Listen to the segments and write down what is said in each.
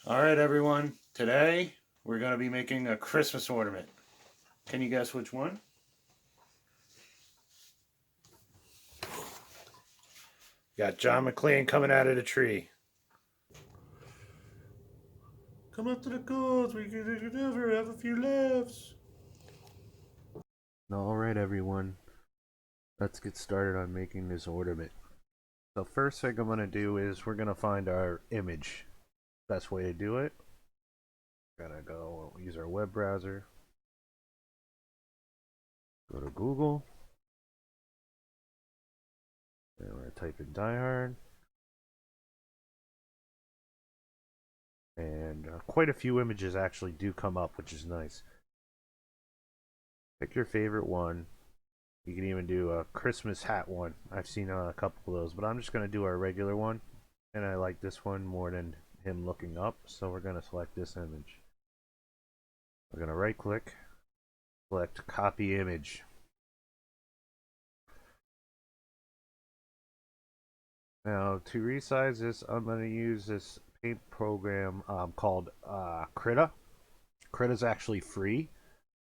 All right, everyone. Today we're going to be making a Christmas ornament. Can you guess which one? Got John McClane coming out of the tree. Come up to the goals. We can never have a few laughs. All right, everyone. Let's get started on making this ornament. The first thing I'm going to do is we're going to find our image. Best way to do it. Gotta go use our web browser. Go to Google. And we're going to type in Die Hard. And quite a few images actually do come up, which is nice. Pick your favorite one. You can even do a Christmas hat one. I've seen a couple of those, but I'm just going to do our regular one. And I like this one more than him looking up, so we're going to select this image. We're going to right click, select copy image. Now to resize this, I'm going to use this paint program called Krita. Krita is actually free.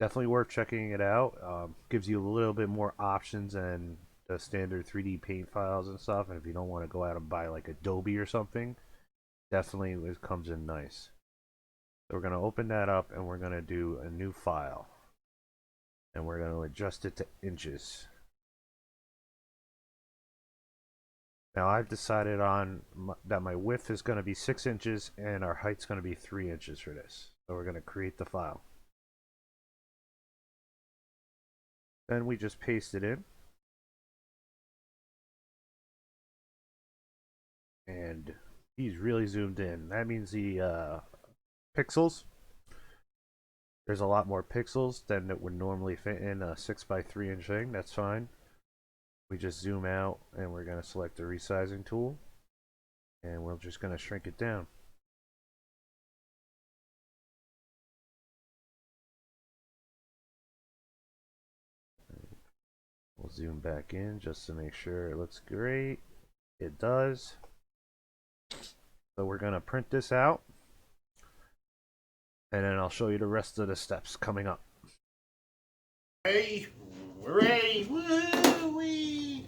Definitely worth checking it out. Gives you a little bit more options than the standard 3D paint files and stuff. And if you don't want to go out and buy like Adobe or something, definitely it comes in nice. So we're going to open that up and we're going to do a new file. And we're going to adjust it to inches. Now I've decided on that my width is going to be 6 inches and our height's going to be 3 inches for this. So we're going to create the file. Then we just paste it in. And he's really zoomed in. That means the pixels, there's a lot more pixels than it would normally fit in a 6x3 inch thing. That's fine. We just zoom out and we're going to select the resizing tool and we're just going to shrink it down. We'll zoom back in just to make sure it looks great. It does. So we're going to print this out and then I'll show you the rest of the steps coming up. Hey, we're ready. Woo-wee.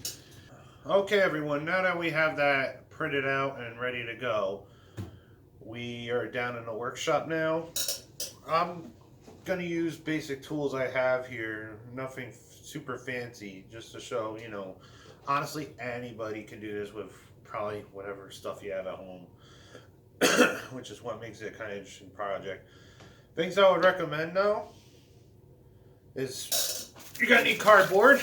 Okay, everyone. Now that we have that printed out and ready to go, we are down in the workshop now. I'm gonna use basic tools I have here, nothing super fancy, just to show, honestly, anybody can do this with probably whatever stuff you have at home, which is what makes it kind of interesting project. Things I would recommend though is you're gonna need cardboard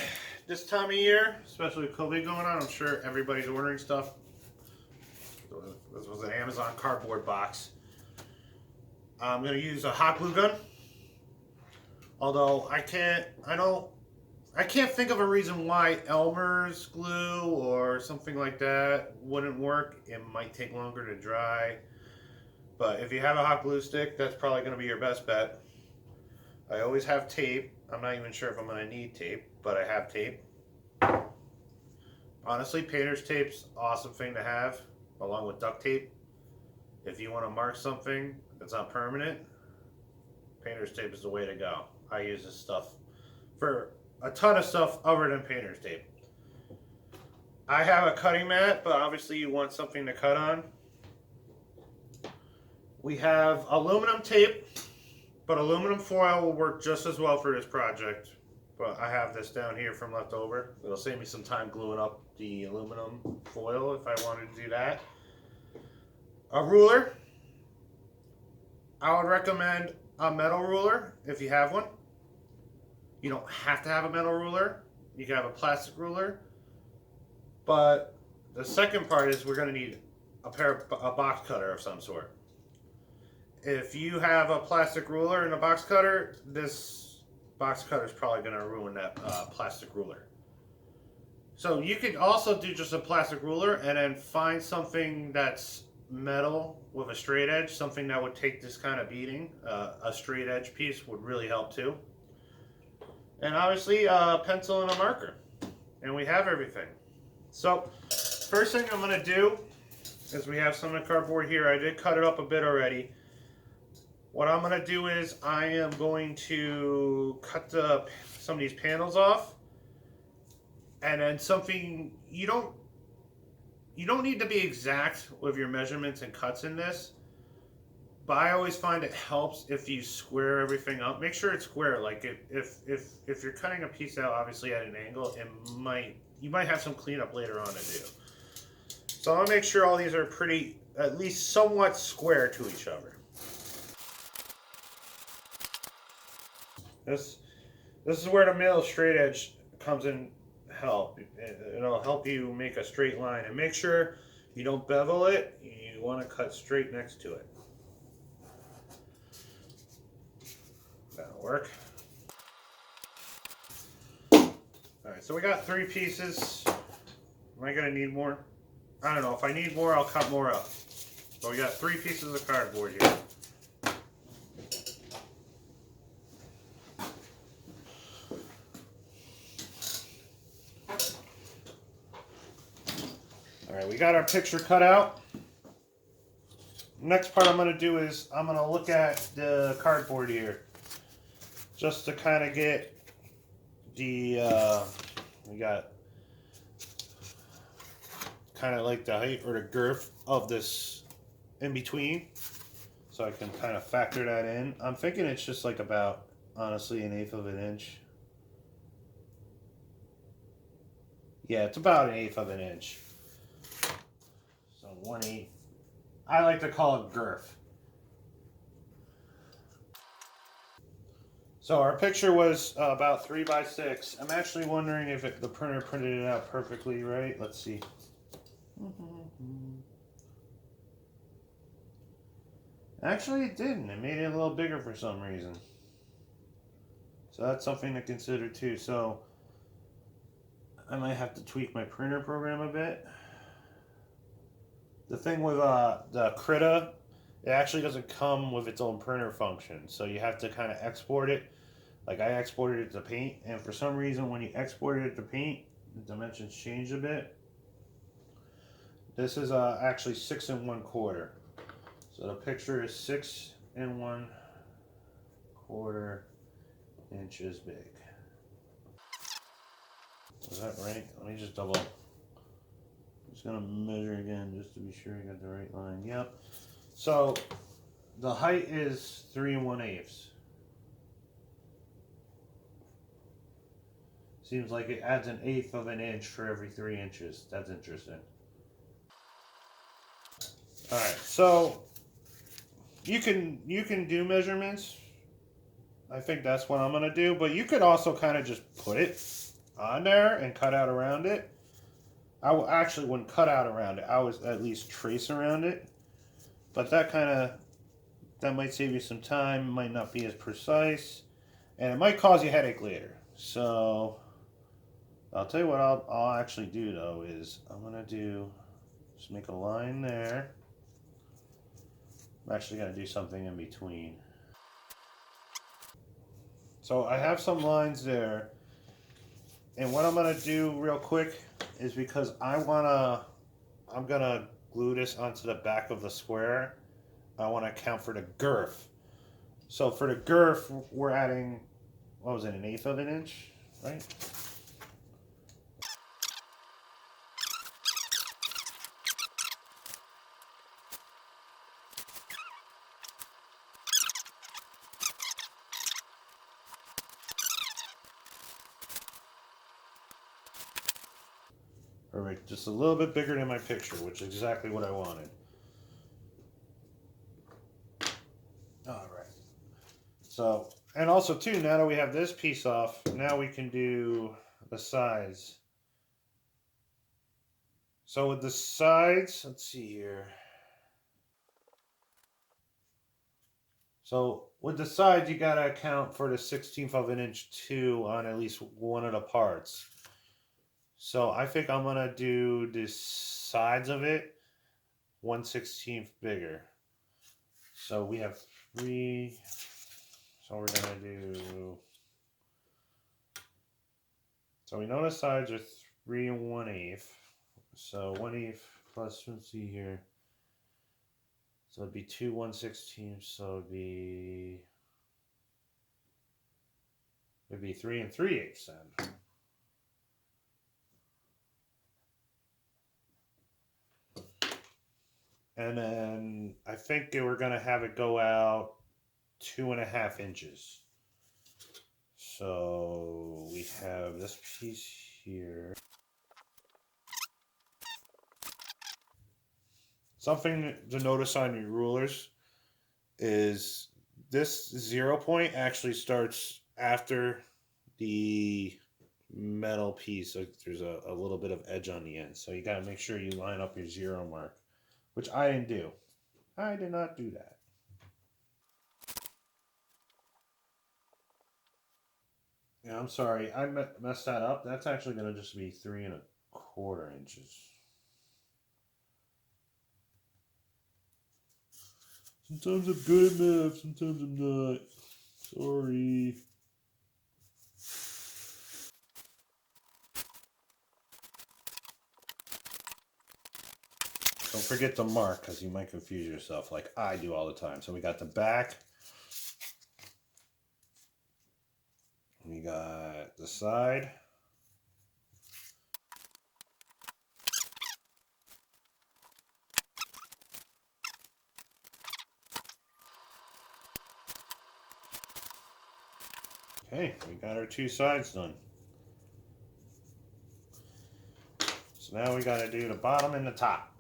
this time of year, especially with COVID going on. I'm sure everybody's ordering stuff. This was an Amazon cardboard box. I'm gonna use a hot glue gun. Although I can't think of a reason why Elmer's glue or something like that wouldn't work. It might take longer to dry. But if you have a hot glue stick, that's probably going to be your best bet. I always have tape. I'm not even sure if I'm going to need tape, but I have tape. Honestly, painter's tape's an awesome thing to have, along with duct tape. If you want to mark something that's not permanent, painter's tape is the way to go. I use this stuff for a ton of stuff other than painter's tape. I have a cutting mat, but obviously you want something to cut on. We have aluminum tape, but aluminum foil will work just as well for this project. But I have this down here from leftover. It'll save me some time gluing up the aluminum foil if I wanted to do that. A ruler. I would recommend a metal ruler if you have one. You don't have to have a metal ruler. You can have a plastic ruler. But the second part is we're going to need a box cutter of some sort. If you have a plastic ruler and a box cutter, this box cutter is probably going to ruin that plastic ruler. So you could also do just a plastic ruler and then find something that's metal with a straight edge, something that would take this kind of beating. A straight edge piece would really help too. And obviously a pencil and a marker. And we have everything. So first thing I'm going to do is we have some of the cardboard here. I did cut it up a bit already. What I'm going to do is I am going to cut some of these panels off, and then something you don't need to be exact with your measurements and cuts in this, but I always find it helps if you square everything up. Make sure it's square. Like if you're cutting a piece out obviously at an angle, you might have some cleanup later on to do. So I'll make sure all these are pretty, at least somewhat square to each other. This is where the middle straight edge comes in help. It'll help you make a straight line, and make sure you don't bevel it. You want to cut straight next to it. That'll work. Alright, so we got 3 pieces. Am I going to need more? I don't know. If I need more, I'll cut more up. So we got 3 pieces of cardboard here. Alright, we got our picture cut out. Next part I'm going to do is I'm going to look at the cardboard here. Just to kind of get the, we got kind of like the height or the girth of this in between. So I can kind of factor that in. I'm thinking it's just like about, honestly, 1/8 of an inch. Yeah, it's about 1/8 of an inch. So 1/8. I like to call it girth. So our picture was about 3 by 6. I'm actually wondering if the printer printed it out perfectly right. Let's see. Actually, it didn't. It made it a little bigger for some reason. So that's something to consider too. So I might have to tweak my printer program a bit. The thing with the Krita, it actually doesn't come with its own printer function. So you have to kind of export it. Like I exported it to paint, and for some reason when you exported it to paint, the dimensions changed a bit. This is actually 6 1/4. So the picture is 6 1/4 inches big. Is that right? Let me just double. I'm just gonna measure again just to be sure I got the right line. Yep. So the height is 3 1/8. Seems like it adds 1/8 of an inch for every 3 inches. That's interesting. All right, so you can do measurements. I think that's what I'm gonna do. But you could also kind of just put it on there and cut out around it. Actually wouldn't cut out around it. I would at least trace around it. But that might save you some time. Might not be as precise, and it might cause you a headache later. So I'll tell you what I'll actually do though is I'm gonna just make a line there. I'm actually gonna do something in between. So I have some lines there, and what I'm gonna do real quick is because I'm gonna glue this onto the back of the square. I want to account for the girth. So for the girth, we're adding, what was it, 1/8 of an inch, right? Perfect. Just a little bit bigger than my picture, which is exactly what I wanted. All right. So, and also too, now that we have this piece off, now we can do the sides. So with the sides, let's see here. So with the sides, you gotta account for the 1/16 of an inch too on at least one of the parts. So I think I'm gonna do the sides of it 1/16 bigger. So we have 3. So we're gonna do. So we know the sides are 3 1/8. So 1/8 plus, let's see here. So it'd be 2 1/16, so it'd be 3 3/8 then. And then I think they were gonna have it go out 2.5 inches. So we have this piece here. Something to notice on your rulers is this 0 point actually starts after the metal piece. So there's a little bit of edge on the end. So you got to make sure you line up your 0 mark, which I didn't do. I did not do that. Yeah, I'm sorry. I messed that up. That's actually going to just be 3 1/4 inches. Sometimes I'm good at math, sometimes I'm not. Sorry. Don't forget to mark because you might confuse yourself like I do all the time. So we got the back. We got the side. Okay, we got our 2 sides done. So now we got to do the bottom and the top.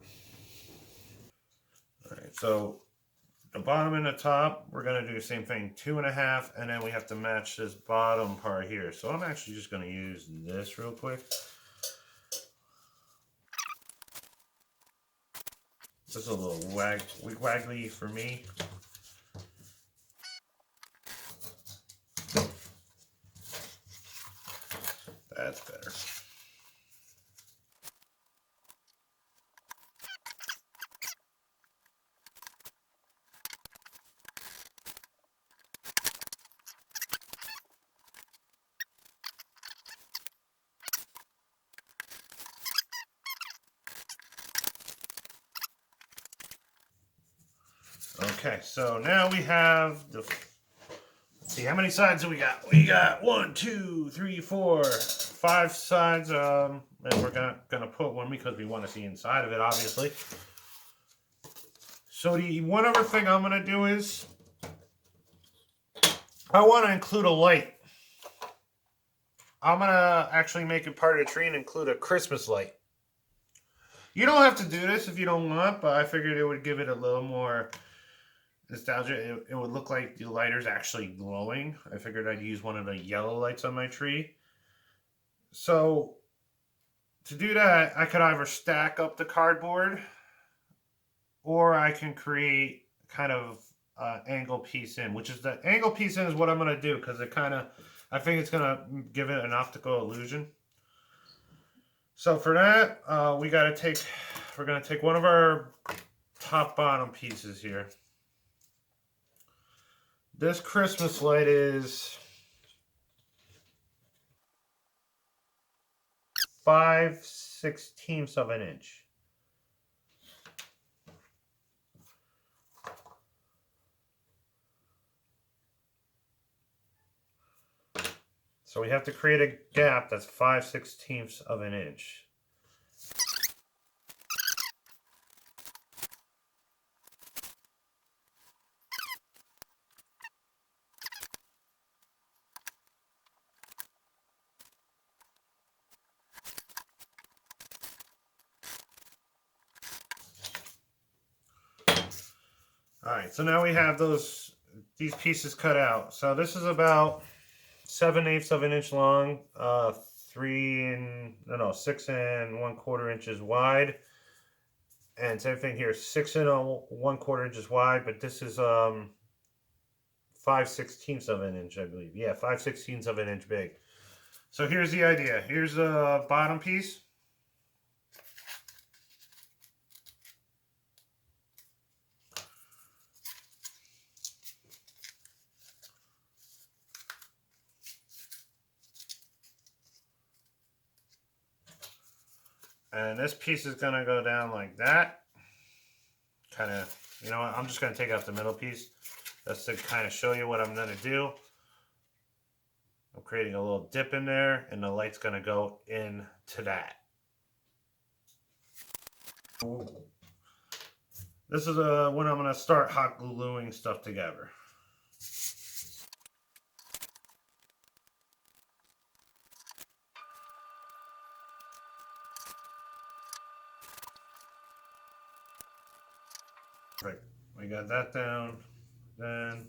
Alright, so the bottom and the top, we're going to do the same thing, 2.5, and then we have to match this bottom part here. So I'm actually just going to use this real quick. This is a little waggly for me. That's better. Okay, so now we have the. Let's see, how many sides do we got? We got 1, 2, 3, 4, 5 sides. And we're gonna put one because we want to see inside of it, obviously. So the one other thing I'm gonna do is I want to include a light. I'm gonna actually make it part of the tree and include a Christmas light. You don't have to do this if you don't want, but I figured it would give it a little more nostalgia. It would look like the lighter's actually glowing. I figured I'd use one of the yellow lights on my tree. So to do that, I could either stack up the cardboard or I can create kind of angle piece in, which is the angle piece in is what I'm going to do because it kind of, I think it's going to give it an optical illusion. So for that, we're going to take one of our top bottom pieces here. This Christmas light is 5/16 of an inch. So we have to create a gap that's 5/16 of an inch. All right, so now we have these pieces cut out. So this is about 7/8 of an inch long, 6 1/4 inches wide, and same thing here, 6 1/4 inches wide. But this is 5/16 of an inch, I believe. Yeah, 5/16 of an inch big. So here's the idea. Here's the bottom piece. And this piece is going to go down like that. Kind of You know what? I'm just going to take out the middle piece. That's to kind of show you what I'm going to do. I'm creating a little dip in there, and the light's going to go into that. This is when I'm going to start hot gluing stuff together. Right, we got that down. Then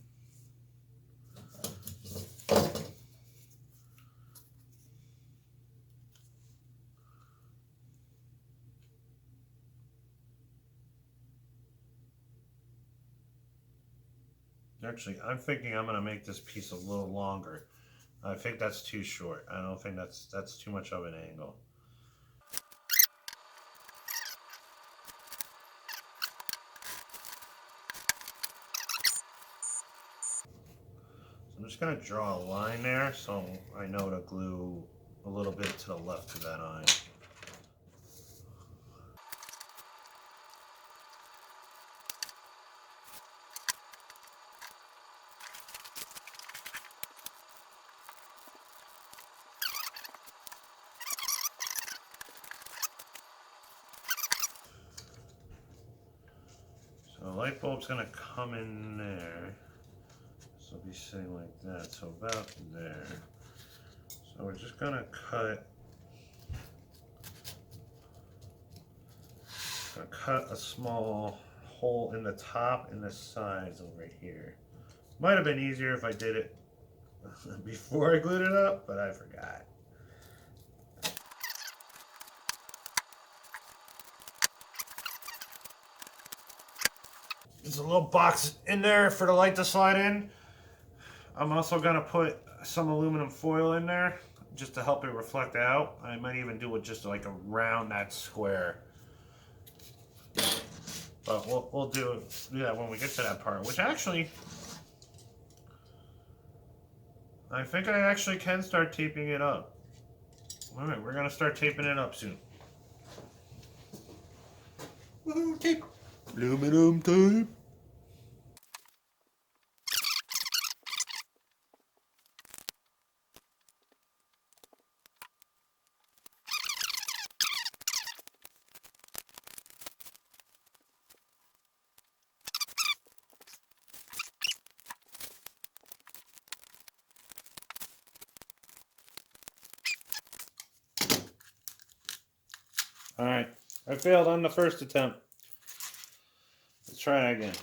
actually, I'm thinking I'm going to make this piece a little longer. I think that's too short. I don't think that's too much of an angle. So I'm just going to draw a line there so I know to glue a little bit to the left of that line. So the light bulb's going to come in there. So it'll be sitting like that. So about there. So we're just going to cut a small hole in the top and the sides over here. Might have been easier if I did it before I glued it up, but I forgot. There's a little box in there for the light to slide in. I'm also going to put some aluminum foil in there just to help it reflect out. I might even do it just like around that square. But we'll do that when we get to that part, which actually, I think I actually can start taping it up. Alright, we're going to start taping it up soon. Woohoo, tape! Aluminum tape! Alright, I failed on the first attempt. Let's try it again.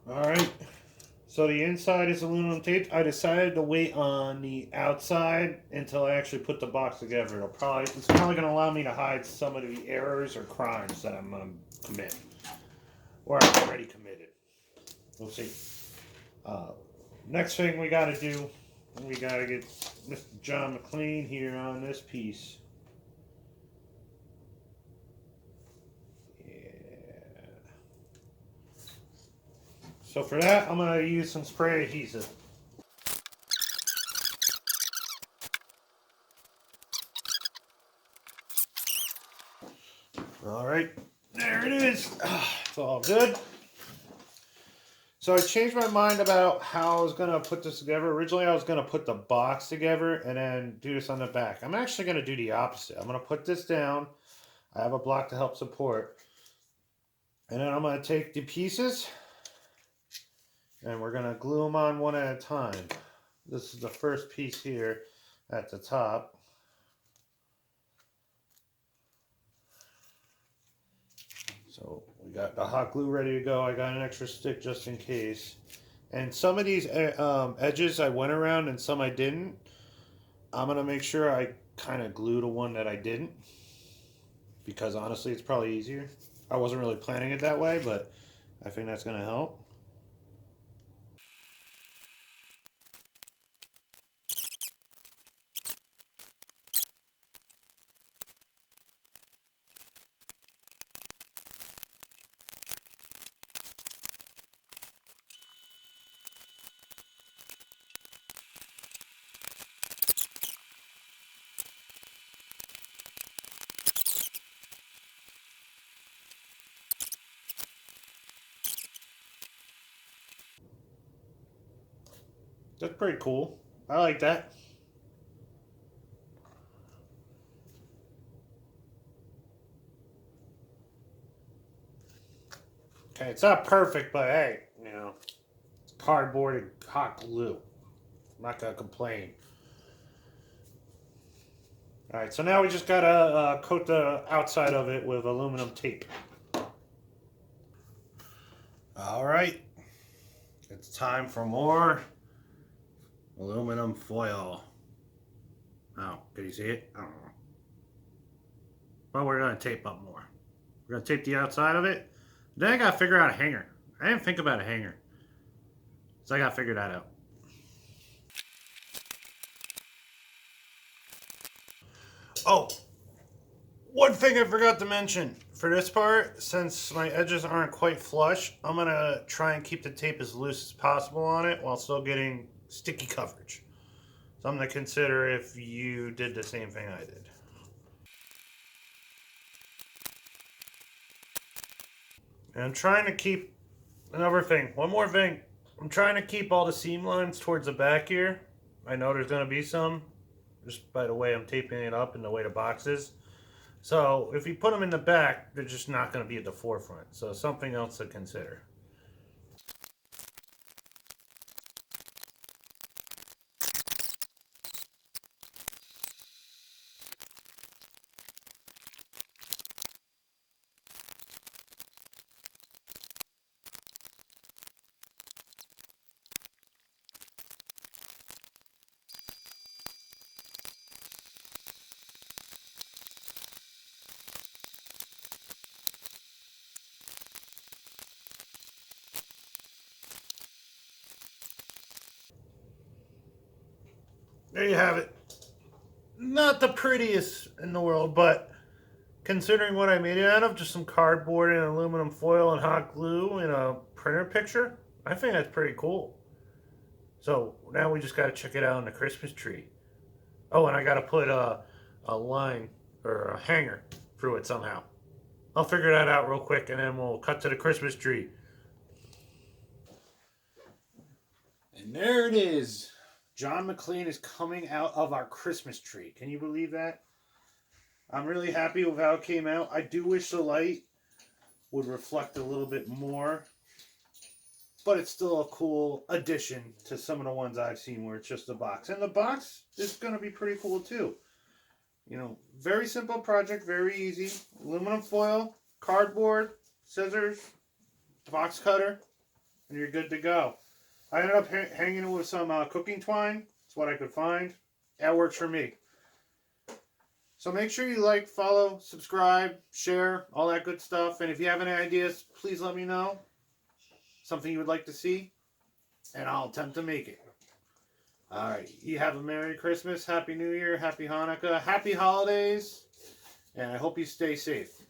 Alright, so the inside is aluminum taped. I decided to wait on the outside until I actually put the box together. It's probably going to allow me to hide some of the errors or crimes that I'm going to commit. Or I've already committed. We'll see. Next thing we got to do, we got to get Mr. John McLean here on this piece. So for that, I'm going to use some spray adhesive. Alright, there it is. It's all good. So I changed my mind about how I was going to put this together. Originally, I was going to put the box together and then do this on the back. I'm actually going to do the opposite. I'm going to put this down. I have a block to help support. And then I'm going to take the pieces and we're going to glue them on one at a time. This is the first piece here at the top. So we got the hot glue ready to go. I got an extra stick just in case. And some of these edges I went around and some I didn't. I'm going to make sure I kind of glue the one that I didn't. Because honestly, it's probably easier. I wasn't really planning it that way, but I think that's going to help. That's pretty cool. I like that. Okay, it's not perfect, but hey, you know, it's cardboard and hot glue. I'm not gonna complain. All right, so now we just gotta coat the outside of it with aluminum tape. All right, it's time for more aluminum foil. Oh, can you see it? I don't know. But we're gonna tape up more. We're gonna tape the outside of it. Then I gotta figure out a hanger. I didn't think about a hanger, so I gotta figure that out. Oh, one thing I forgot to mention. For this part, since my edges aren't quite flush, I'm going to try and keep the tape as loose as possible on it while still getting sticky coverage. Something to consider if you did the same thing I did. And I'm trying to keep, one more thing. I'm trying to keep all the seam lines towards the back here. I know there's going to be some, just by the way I'm taping it up and the way the box is. So if you put them in the back, they're just not going to be at the forefront. So something else to consider. There you have it. Not the prettiest in the world, but considering what I made it out of, just some cardboard and aluminum foil and hot glue in a printer picture, I think that's pretty cool. So now we just got to check it out on the Christmas tree. Oh, and I got to put a line or a hanger through it somehow. I'll figure that out real quick and then we'll cut to the Christmas tree. And there it is. John McClane is coming out of our Christmas tree. Can you believe that? I'm really happy with how it came out. I do wish the light would reflect a little bit more, but it's still a cool addition to some of the ones I've seen where it's just a box. And the box is going to be pretty cool too. You know, very simple project, very easy. Aluminum foil, cardboard, scissors, box cutter, and you're good to go. I ended up hanging it with some cooking twine. That's what I could find. That works for me. So make sure you like, follow, subscribe, share, all that good stuff. And if you have any ideas, please let me know. Something you would like to see, and I'll attempt to make it. All right. You have a Merry Christmas, Happy New Year, Happy Hanukkah, Happy Holidays, and I hope you stay safe.